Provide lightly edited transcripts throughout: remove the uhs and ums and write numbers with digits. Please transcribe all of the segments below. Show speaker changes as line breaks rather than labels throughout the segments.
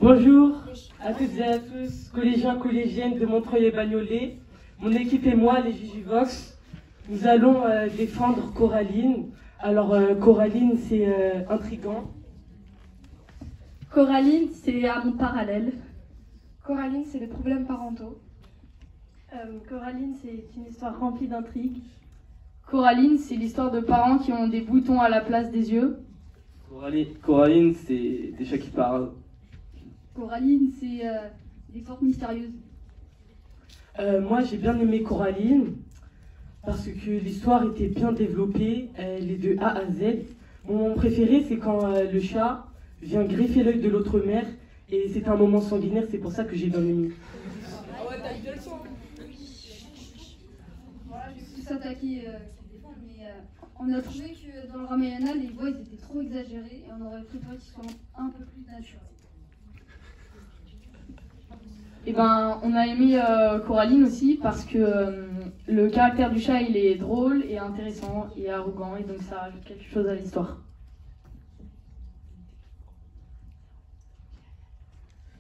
Bonjour à toutes et à tous, collégiens, collégiennes de Montreuil et Bagnolet. Mon équipe et moi, les Jujuvox, nous allons défendre Coraline. Alors Coraline, c'est intriguant.
Coraline, c'est un monde parallèle.
Coraline, c'est les problèmes parentaux.
Coraline, c'est une histoire remplie d'intrigues.
Coraline, c'est l'histoire de parents qui ont des boutons à la place des yeux.
Coraline, c'est des chats qui parlent.
Coraline, c'est des fortes mystérieuses.
Moi, j'ai bien aimé Coraline parce que l'histoire était bien développée, elle est de A à Z. Mon moment préféré, c'est quand le chat vient greffer l'œil de l'autre mère et c'est un moment sanguinaire, c'est pour ça que j'ai bien aimé.
Ah ouais, t'as eu le son.
Voilà, je vais tous attaquer qui défendent, mais on a trouvé que dans le Ramayana, les voix ils étaient trop exagérées et on aurait préféré qu'ils soient un peu plus naturels.
Et ben, on a aimé Coraline aussi parce que le caractère du chat, il est drôle et intéressant et arrogant et donc ça ajoute quelque chose à l'histoire.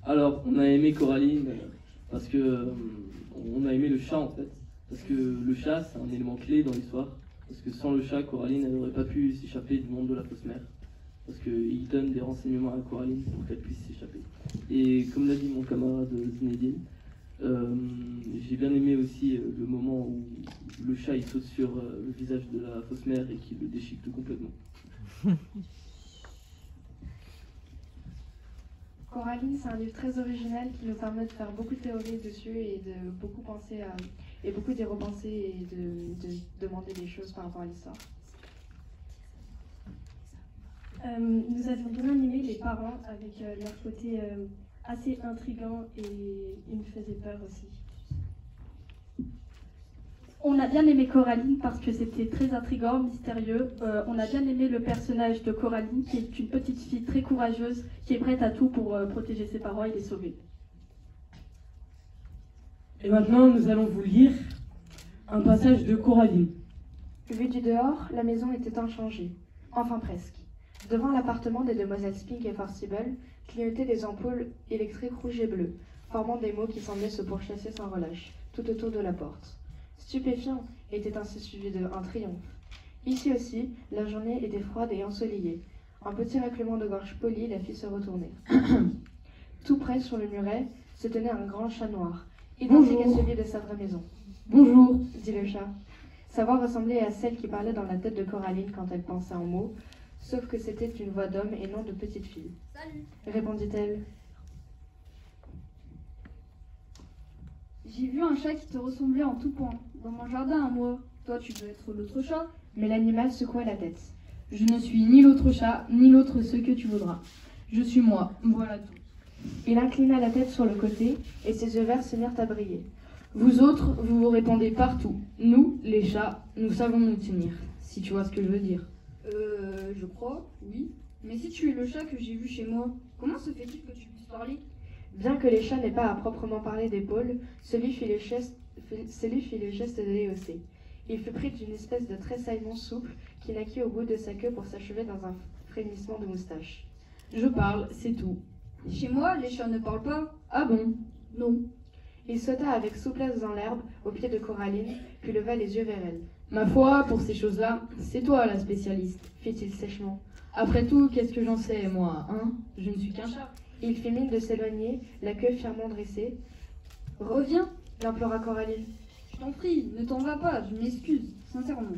Alors, on a aimé Coraline parce que on a aimé le chat en fait. Parce que le chat, c'est un élément clé dans l'histoire. Parce que sans le chat, Coraline, elle n'aurait pas pu s'échapper du monde de la fausse mère. Parce qu'il donne des renseignements à Coraline pour qu'elle puisse s'échapper. Et comme l'a dit mon camarade Zinedine, j'ai bien aimé aussi le moment où le chat il saute sur le visage de la fausse mère et qu'il le déchiquette complètement.
Coraline, c'est un livre très original qui nous permet de faire beaucoup de théories dessus et de beaucoup penser et beaucoup d'y repenser et de demander des choses par rapport à l'histoire.
Nous avions bien aimé les parents avec leur côté assez intriguant et ils nous faisaient peur aussi. On a bien aimé Coraline parce que c'était très intriguant, mystérieux. On a bien aimé le personnage de Coraline qui est une petite fille très courageuse qui est prête à tout pour protéger ses parents et les sauver.
Et maintenant, nous allons vous lire un passage de Coraline.
Vu du dehors, la maison était inchangée. Enfin presque. Devant l'appartement des demoiselles Spink et Forcible, clignotaient des ampoules électriques rouges et bleues, formant des mots qui semblaient se pourchasser sans relâche, tout autour de la porte. Stupéfiant était ainsi suivi d'un triomphe. Ici aussi, la journée était froide et ensoleillée. Un petit raclement de gorge poli la fit se retourner. Tout près, sur le muret, se tenait un grand chat noir, identique à celui de sa vraie maison.
« Bonjour !»
dit le chat. Sa voix ressemblait à celle qui parlait dans la tête de Coraline quand elle pensait en mots, sauf que c'était une voix d'homme et non de petite fille.
« Salut !»
répondit-elle.
J'ai vu un chat qui te ressemblait en tout point, dans mon jardin à moi. Toi, tu veux être l'autre chat.
Mais l'animal secouait la tête.
« Je ne suis ni l'autre chat, ni l'autre ce que tu voudras. Je suis moi, voilà tout. »
Il inclina la tête sur le côté et ses yeux verts se mirent à briller.
Vous autres, vous vous répandez partout. Nous, les chats, nous savons nous tenir, si tu vois ce que je veux dire.
Je crois, oui. Mais si tu es le chat que j'ai vu chez moi, comment se fait-il que tu puisses parler?
Bien que les chats n'aient pas à proprement parler d'épaule, celui fit le geste de les hausser. Il fut pris d'une espèce de tressaillement souple qui naquit au bout de sa queue pour s'achever dans un frémissement de moustache.
Je parle, c'est tout.
Chez moi, les chats ne parlent pas.
Ah bon?
Non.
Il sauta avec souplesse dans l'herbe, au pied de Coraline, puis leva les yeux vers elle.
Ma foi, pour ces choses-là, c'est toi la spécialiste,
fit-il sèchement.
Après tout, qu'est-ce que j'en sais, moi, hein? Je ne suis qu'un chat.
Il fit mine de s'éloigner, la queue fièrement dressée.
Reviens,
l'implora Coraline.
Je t'en prie, ne t'en vas pas, je m'excuse, sincèrement.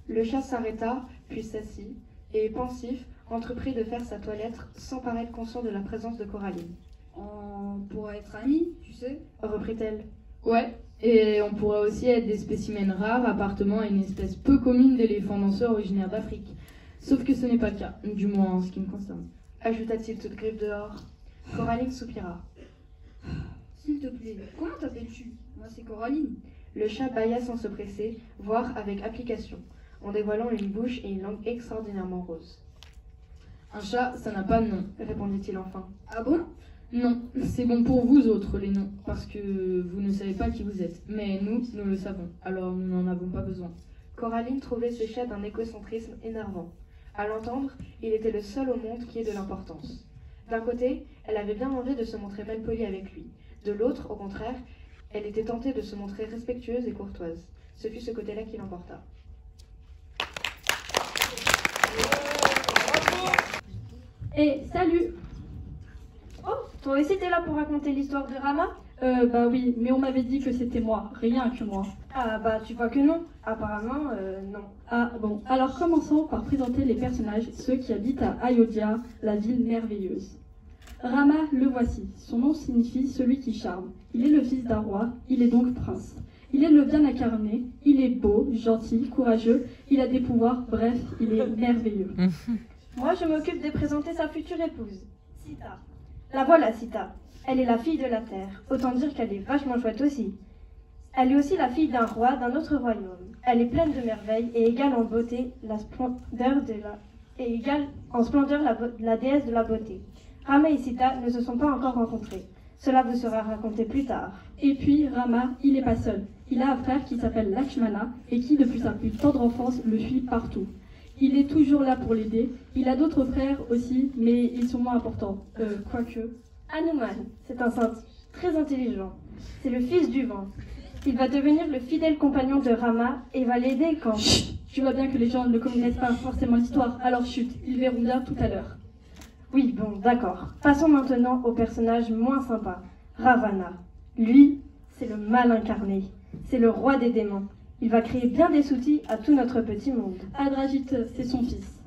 Le chat s'arrêta, puis s'assit, et pensif, entreprit de faire sa toilette sans paraître conscient de la présence de Coraline.
On pourrait être amis, tu sais,
reprit-elle.
Ouais, et on pourrait aussi être des spécimens rares appartenant à une espèce peu commune d'éléphants danseurs originaires d'Afrique. Sauf que ce n'est pas le cas, du moins en ce qui me concerne.
Ajouta-t-il toute griffe dehors. Coraline soupira.
S'il te plaît, comment t'appelles-tu? Moi c'est Coraline.
Le chat bâilla sans se presser, voire avec application, en dévoilant une bouche et une langue extraordinairement roses.
Un chat, ça n'a pas de nom,
répondit-il enfin.
Ah bon?
Non, c'est bon pour vous autres les noms, parce que vous ne savez pas qui vous êtes. Mais nous le savons, alors nous n'en avons pas besoin.
Coraline trouvait ce chat d'un égocentrisme énervant. À l'entendre, il était le seul au monde qui ait de l'importance. D'un côté, elle avait bien envie de se montrer malpolie avec lui. De l'autre, au contraire, elle était tentée de se montrer respectueuse et courtoise. Ce fut ce côté-là qui l'emporta.
Et salut!
Oh, toi aussi t'es là pour raconter l'histoire de Rama?
Bah oui, mais on m'avait dit que c'était moi, rien que moi.
Ah bah tu vois que non. Apparemment, non.
Ah bon, alors commençons par présenter les personnages, ceux qui habitent à Ayodhya, la ville merveilleuse. Rama, le voici. Son nom signifie celui qui charme. Il est le fils d'un roi, il est donc prince. Il est le bien incarné, il est beau, gentil, courageux, il a des pouvoirs, bref, il est merveilleux.
Moi je m'occupe de présenter sa future épouse, Sita. La voilà Sita. Elle est la fille de la terre. Autant dire qu'elle est vachement chouette aussi. Elle est aussi la fille d'un roi d'un autre royaume. Elle est pleine de merveilles et égale en beauté la splendeur la déesse de la beauté. Rama et Sita ne se sont pas encore rencontrés. Cela vous sera raconté plus tard.
Et puis Rama, il n'est pas seul. Il a un frère qui s'appelle Lakshmana et qui, depuis sa plus tendre enfance, le suit partout. Il est toujours là pour l'aider. Il a d'autres frères aussi, mais ils sont moins importants. Quoique.
Hanuman, c'est un saint très intelligent. C'est le fils du vent. Il va devenir le fidèle compagnon de Rama et va l'aider quand...
Chut, tu vois bien que les gens ne connaissent pas forcément l'histoire, alors chut, ils verront bien tout à l'heure.
Oui, bon, d'accord. Passons maintenant au personnage moins sympa, Ravana. Lui, c'est le mal incarné. C'est le roi des démons. Il va créer bien des soucis à tout notre petit monde.
Adrajit, c'est son fils.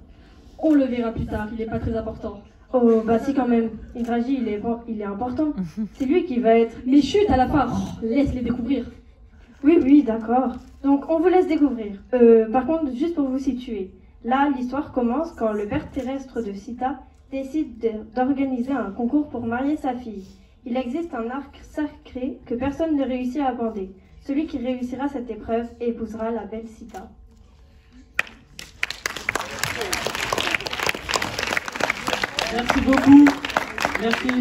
On le verra plus tard, il n'est pas très important.
Oh, bah si quand même. Indraji, il est important. C'est lui qui va être...
Mais chut, à la fin, laisse-les découvrir.
Oui, d'accord. Donc, on vous laisse découvrir. Par contre, juste pour vous situer. Là, l'histoire commence quand le père terrestre de Sita décide d'organiser un concours pour marier sa fille. Il existe un arc sacré que personne ne réussit à aborder. Celui qui réussira cette épreuve épousera la belle Sita.
Merci beaucoup. Merci.